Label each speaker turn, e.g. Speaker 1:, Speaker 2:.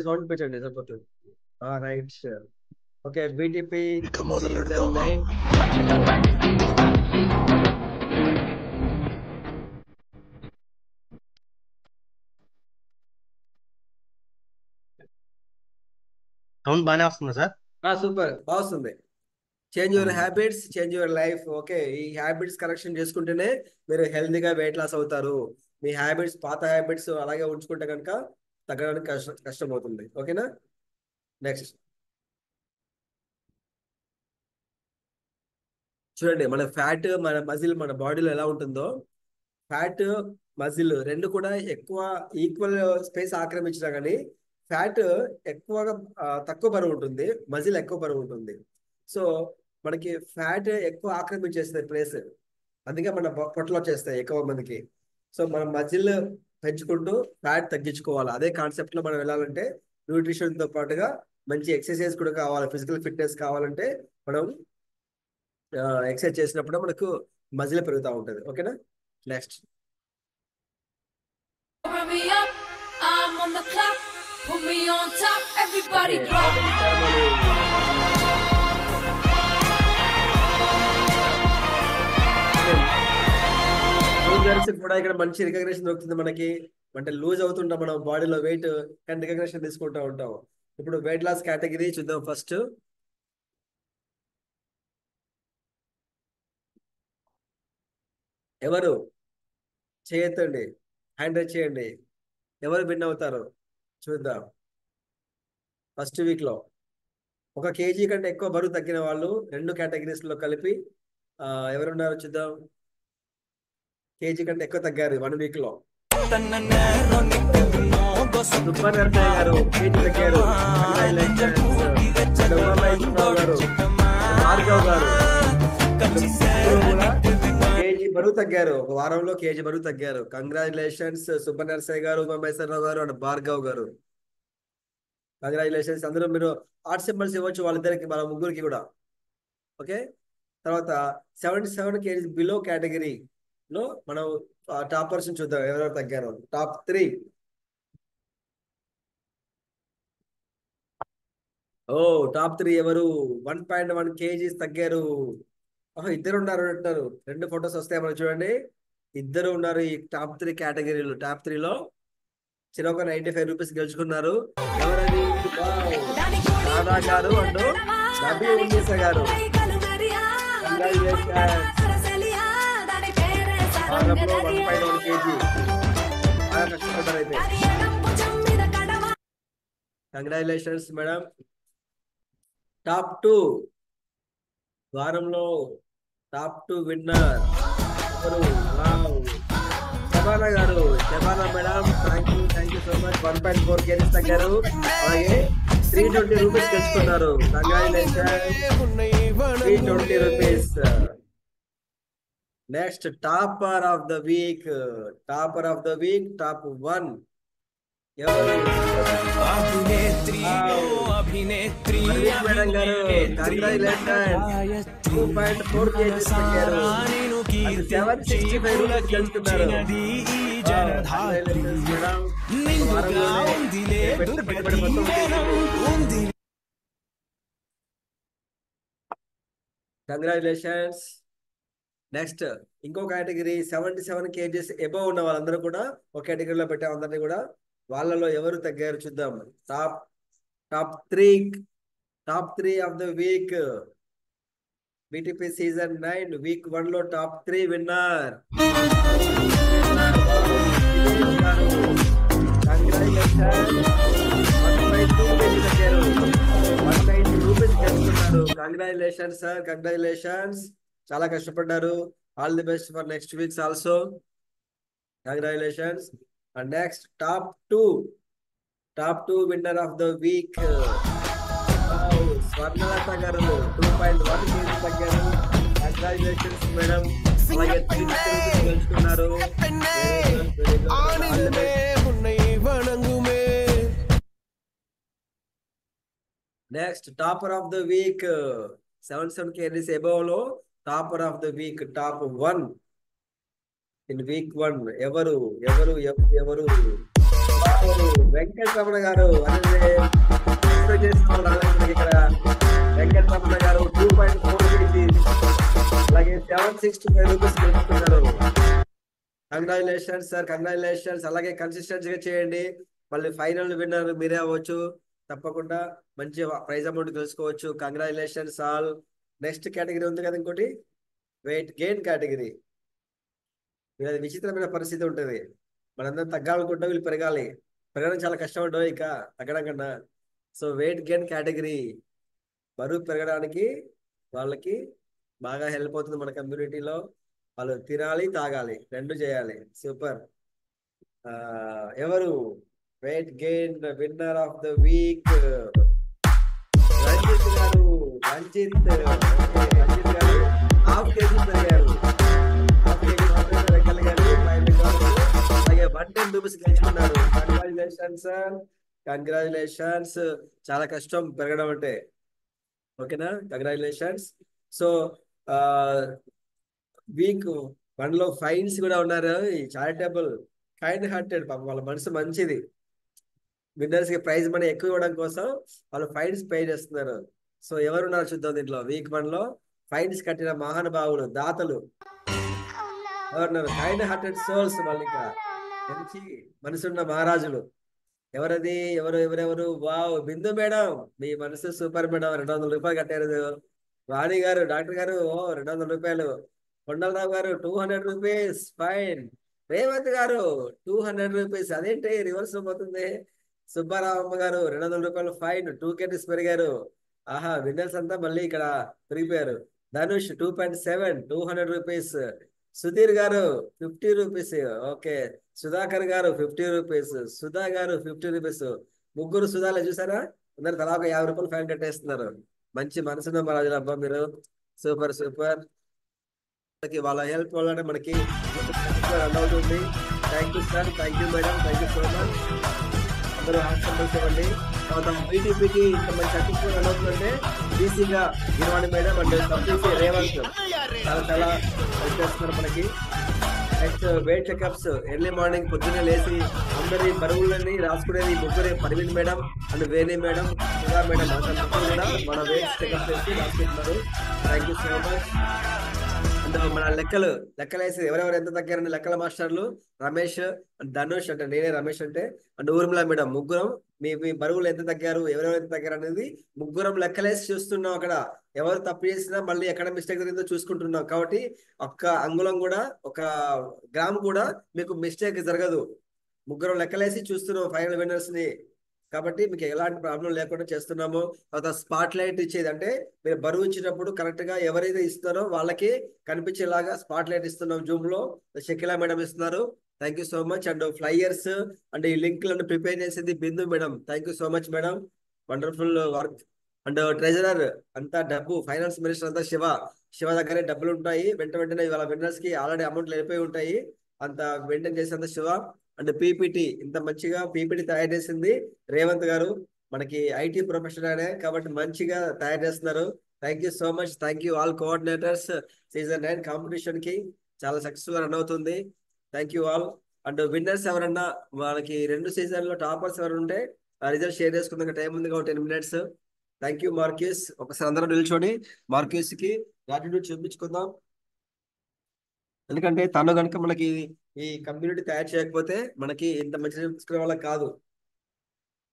Speaker 1: Sound పెట్టండి సరిపోతుంది. Right sir. Okay, BTP season 9.
Speaker 2: Sound బాగానే వస్తుంది సార్.
Speaker 1: సూపర్, బాగుంది. Change your habits, change your life. Okay, ఈ హ్యాబిట్స్ కరెక్షన్ చేసుకుంటేనే మీరు హెల్తీగా వెయిట్ లాస్ అవుతారు. మీ హ్యాబిట్స్, పాత హ్యాబిట్స్ అలాగే ఉంచుకుంటే కనుక తగ్గడానికి కష్టం అవుతుంది. ఓకేనా? నెక్స్ట్ చూడండి, మన ఫ్యాట్, మన మజిల్ మన బాడీలో ఎలా ఉంటుందో, ఫ్యాట్ మజిల్ రెండు కూడా ఎక్కువ ఈక్వల్ స్పేస్ ఆక్రమించినా కానీ ఫ్యాట్ ఎక్కువగా తక్కువ బరువు ఉంటుంది, మజిల్ ఎక్కువ బరువు ఉంటుంది. సో మనకి ఫ్యాట్ ఎక్కువ ఆక్రమించేస్తుంది ప్లేస్, అందుకే మన పొట్టలో వచ్చేస్తాయి ఎక్కువ మందికి. సో మనం మజిల్ పెంచుకుంటూ ఫ్యాట్ తగ్గించుకోవాలి. అదే కాన్సెప్ట్ లో మనం వెళ్ళాలంటే న్యూట్రిషన్ తో పాటుగా మంచి ఎక్సర్సైజ్ కూడా కావాలి. ఫిజికల్ ఫిట్నెస్ కావాలంటే మనం ఎక్సర్సైజ్ చేసినప్పుడు మనకు మజిల్ పెరుగుతూ ఉంటుంది. ఓకేనా? నెక్స్ట్ కూడా ఇక్కడ మంచి రికగ్నిషన్ దొరుకుతుంది మనకి. అంటే లూజ్ అవుతుంటాం మనం బాడీలో వెయిట్, కానీ రికగ్నిషన్ తీసుకుంటూ ఉంటాం. ఇప్పుడు వెయిట్ లాస్ కేటగిరీ చూద్దాం. ఫస్ట్ ఎవరు చేయొద్దండి, హ్యాండ్ రైజ్ చేయండి. ఎవరు విన్ అవుతారు చూద్దాం. ఫస్ట్ వీక్ లో 1 kg కంటే ఎక్కువ బరువు తగ్గిన వాళ్ళు 2 కేటగిరీస్ లో కలిపి ఎవరున్నారు చూద్దాం. కేజీ కంటే ఎక్కువ తగ్గారు 1 వీక్ లో. సూపర్ నరసయ్య గారు కేజీ తగ్గారు. భార్గవ్ గారు కేజీ బరువు తగ్గారు, 1 వారంలో కేజీ బరువు తగ్గారు. కంగ్రాచులేషన్స్ సూపర్ నరసయ్య గారు, ఉమామహేశ్వరరావు గారు అండ్ భార్గవ్ గారు. కంగ్రాచులేషన్స్. అందరూ మీరు హార్ట్ సింబల్స్ ఇవ్వచ్చు వాళ్ళిద్దరికి, మన ముగ్గురికి కూడా. ఓకే, తర్వాత 77 kg బిలో కేటగిరీలో మనం టాపర్స్ చూద్దాం ఎవరెవరు తగ్గారు. టాప్ 3. టాప్ 3 ఎవరు 1.1 kg తగ్గారు? ఇద్దరు ఉన్నారు అంటారు. 2 ఫొటోస్ వస్తాయి మనకు చూడండి. ఇద్దరు ఉన్నారు ఈ టాప్ 3 కేటగిరీలో. టాప్ 3లో చిరొక 95 రూపీస్ గెలుచుకున్నారు. ఎవరని? రాధా గారు అండ్ నబీ ఉన్నీసా గారు. వారంలో 1.1 kg బాగా కష్టపడ్డారు అయితే. Congratulations madam. టాప్ 2 వారంలో టాప్ 2 విన్నర్ ఎవరు? శబానా గారు. Shabana madam, thank you so much. 1.4 kg తగ్గారు, అలాగే 320 రూపీస్ గెలుచుకున్నారు. Congratulations, 320 rupees. Next topper of the week. Topper of the week top 1 ఎవరు? మేడం గారు. కంగ్రాచులేషన్స్, 2.4 kg తగ్గారు, 765 రూపీస్ గెలుచుకున్నారు. కంగ్రాచులేషన్స్. నెక్స్ట్ ఇంకో కేటగిరీ 77 kgs ఎబవ్ ఉన్న వాళ్ళందరూ కూడా ఒక కేటగిరీలో పెట్టాం అందరినీ కూడా. వాళ్ళలో ఎవరు తగ్గారు చూద్దాం. Top 3 of the week BTP season 9 week 1 లో top 3 winner. Congratulations sir, congratulations. చాలా కష్టపడ్డారు. All the best for next weeks also. Congratulations. And next top 2 winner of the week Swarnalatha గారు. 2.1 kg తగ్గారు. Congratulations madam. అలాగే 3 గెలుచుకున్నారు. Next topper of the week 77 kgs above లో topper of the week top 1 in week 1 ఎవరు? వెంకటరమణ గారు అనేది expect చేస్తున్నాం రాలేదు మనకి ఇక్కడ. వెంకటరమణ గారు 2.4 కేజీస్, అలాగే 765 రూపీస్ గెలుచుకున్నారు. Congratulations sir, congratulations. అలాగే కన్సిస్టెన్సీగా చేయండి, మళ్ళీ ఫైనల్ విన్నర్ మీరే అవ్వచ్చు. తప్పకుండా మంచి ప్రైజ్ అమౌంట్ తెలుసుకోవచ్చు. Congratulations all. నెక్స్ట్ కేటగిరీ ఉంది కదా ఇంకోటి, వెయిట్ గెయిన్ కేటగిరీ. వీళ్ళది విచిత్రమైన పరిస్థితి ఉంటుంది. మనందరం తగ్గాలనుకుంటాం, వీళ్ళు పెరగాలి. పెరగడం చాలా కష్టం ఉంటుంది ఇంకా తగ్గడం కన్నా. సో వెయిట్ గెయిన్ కేటగిరీ, బరువు పెరగడానికి వాళ్ళకి బాగా హెల్ప్ అవుతుంది మన కమ్యూనిటీలో. వాళ్ళు తినాలి తాగాలి రెండు చేయాలి. సూపర్. ఎవరు weight gain winner of the week? Ranjith గారు. రంజిత్ గారు హాఫ్ కేజీ పెరిగారు. హాఫ్ కేజీ పెరగలిగారు. అలాగే 110 రూపీస్ గెలుచుకున్నారు. Congratulations sir, congratulations. చాలా కష్టం పెరగడం అంటే, ఓకేనా? కంగ్రాచులేషన్స్. సో వీక్ 1 లో ఫైన్స్ కూడా ఉన్నారు. ఈ చారిటబుల్ కైండ్ హార్టెడ్, పాపం వాళ్ళ మనసు మంచిది. విన్నర్స్ కి ప్రైజ్ మనీ ఎక్కువ ఇవ్వడం కోసం వాళ్ళు ఫైన్స్ పే చేస్తున్నారు. సో ఎవరున్నారు చూద్దాం దీంట్లో. వీక్ 1 లో ఫైన్స్ కట్టిన మహానుభావులు, దాతలు ఎవరున్నారు? Kind hearted souls. వాళ్ళు ఇంకా మంచి మనసున్న మహారాజులు. ఎవరది? ఎవరెవరు? వావ్, బిందు మేడం, మీ మనసు సూపర్ మేడం. 200 రూపాయలు కట్టారు. వాణి గారు, డాక్టర్ గారు 200 రూపాయలు. కొండలరావు గారు 200 రూపీస్ ఫైన్. రేవంత్ గారు 200 రూపీస్. అదేంటి రివర్స్ పోతుంది? సుబ్బారావమ్మ గారు 200 రూపాయలు ఫైన్. 2 కేజీస్ పెరిగారు. ఆహా, విన్నర్స్ అంతా మళ్ళీ ఇక్కడ పెరిగిపోయారు. ధనుష్ 2.7, 200 రూపీస్. సుధీర్ గారు 50 రూపీస్. ఓకే. సుధాకర్ గారు 50 రూపీస్. సుధా గారు 50 రూపీస్. ముగ్గురు సుధాలు చూసారా? అందరు తలా ఒక 50 రూపాయలు ఫైన్ కట్టేస్తున్నారు. మంచి మనసున్న మహారాజులు అబ్బా మీరు. Super super. వాళ్ళ హెల్ప్ వల్లనే మనకి రన్ అవుతుంది. Thank you sir, thank you madam, thank you so much. అందరూ హాస్పిటల్స్ ఇవ్వండి. తర్వాత బీటీపీకి ఇంత మంచి సర్టిఫికేట్ రన్ అవుతుందంటే బీసీగా గిరవాణి మేడం అండ్ కంప్లీసీ రేవంత్ చాలా హెల్ప్ చేస్తున్నారు మనకి. Next weight checkups early morning పొద్దున్నే లేచి అందరి బరువులని రాసుకునేది ముగ్గురే, Parveen madam and Veni madam, Sudha madam. అందరూ కూడా మన వెయిట్ చెకప్ చేసి రాసుకుంటున్నారు. Thank you so much. And మన లెక్కలేసి ఎవరెవరు ఎంత తగ్గారని లెక్కల మాస్టర్లు రమేష్ అండ్ ధనుష్, అంటే నేనే రమేష్ అంటే, అండ్ ఊర్మిళ మేడం. ముగ్గురం మీ బరువులు ఎంత తగ్గారు, ఎవరెవరు ఎంత తగ్గారు అనేది ముగ్గురం లెక్కలేసి చూస్తున్నాం. అక్కడ ఎవరు తప్పు చేసినా మళ్ళీ ఎక్కడ మిస్టేక్ జరిగిందో చూసుకుంటున్నాం. కాబట్టి ఒక్క అంగుళం కూడా, ఒక గ్రామ్ కూడా మీకు మిస్టేక్ జరగదు. ముగ్గురం లెక్కలేసి చూస్తున్నాం ఫైనల్ విన్నర్స్ ని. కాబట్టి మీకు ఎలాంటి ప్రాబ్లం లేకుండా చేస్తున్నాము. తర్వాత స్పాట్ లైట్ ఇచ్చేది, అంటే మీరు బరువు ఇచ్చినప్పుడు కరెక్ట్ గా ఎవరైతే ఇస్తారో వాళ్ళకి కనిపించేలాగా స్పాట్ లైట్ ఇస్తున్నాం. జూమ్ లో షకిలా మేడం ఇస్తున్నారు. Thank you so much. And flyers and ఈ లింక్లను ప్రిపేర్ చేసేది Bindu madam. Thank you so much madam, wonderful work. And treasurer అంతా డబ్బు, ఫైనాన్స్ మినిస్టర్ అంతా శివ దగ్గరే డబ్బులు ఉంటాయి. వెంటనే వాళ్ళ విన్నర్స్ కి ఆల్రెడీ అమౌంట్లు వెళ్ళిపోయి ఉంటాయి. అంత మెయింటైన్ చేసేంత శివ. అండ్ పీపీటీ, ఇంత మంచిగా పీపీటీ తయారు చేసింది రేవంత్ గారు. మనకి ఐటీ ప్రొఫెషనల్ అనే కాబట్టి మంచిగా తయారు చేస్తున్నారు. Thank you so much. Thank you all coordinators. Season 9 competition కి చాలా సక్సెస్ఫుల్ రన్ అవుతుంది. Thank you all. And winners ఎవరన్నా, వాళ్ళకి 2 సీజన్ లో టాపర్స్ ఎవరు ఉంటే రిజల్ట్ షేర్ చేసుకున్న టైం ఉంది, 10 మినిట్స్. Thank you మార్క్యూస్. ఒకసారి అందరం నిల్చొని మార్క్యూస్ కి గ్రాటిట్యూడ్ చూపించుకుందాం. ఎందుకంటే తను కనుక మనకి ఈ కమ్యూనిటీ తయారు చేయకపోతే మనకి ఇంత మంచి తీసుకునే వాళ్ళకి కాదు.